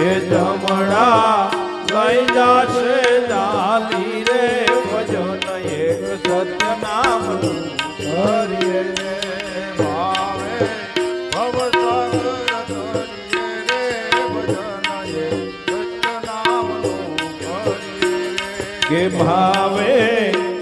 હે જમણા લઈ જાશે ચાલી રે ભજન એક સત્ય નામનું કરીએ રે ભાવે ભવસાગર તરીએ રે ભજન એક સત્ય નામનું કરીએ રે કે ભાવે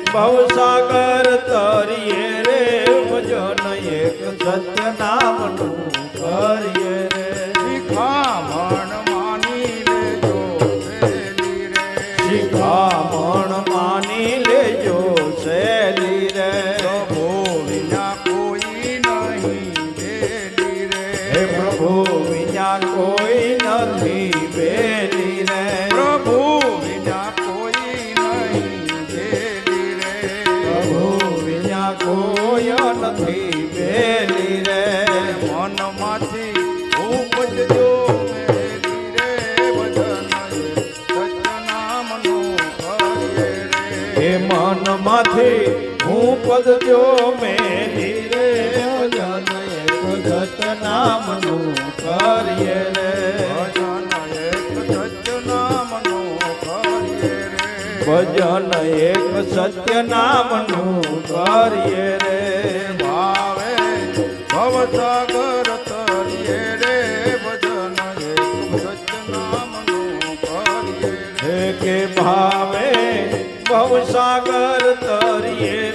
ભવસાગર તરીએ રે ભજન એક સત્ય નામનું કરીએ રે શિખામણ માની લેજો શેલી રે શિખામણ માની લેજો શૈલી રે પ્રભુ વિના કોઈ નહીં બેલી રે હે પ્રભુ વિના કોઈ નથી બેલી રે પ્રભુ વિના કોઈ નહીં બેલી રે પ્રભુ વિના કોઈ નથી બેલી રે મનમાંથી ઉપજજો મેલી રે ભજન સત્ય નામનું કરીએ રે હે મનમાંથી હું પદજો મેલી રે ભજન એક સત્ય નામનું કરીએ રે ભજન એક સત્ય નામનું કરીએ રે ભજન એક સત્ય નામનું કરીએ રે ભાવે ભવસાગર તરીએ રે ભજન એક સત્ય નામનું કરીએ રે હે કે ભાવે ભવસાગર તરીએ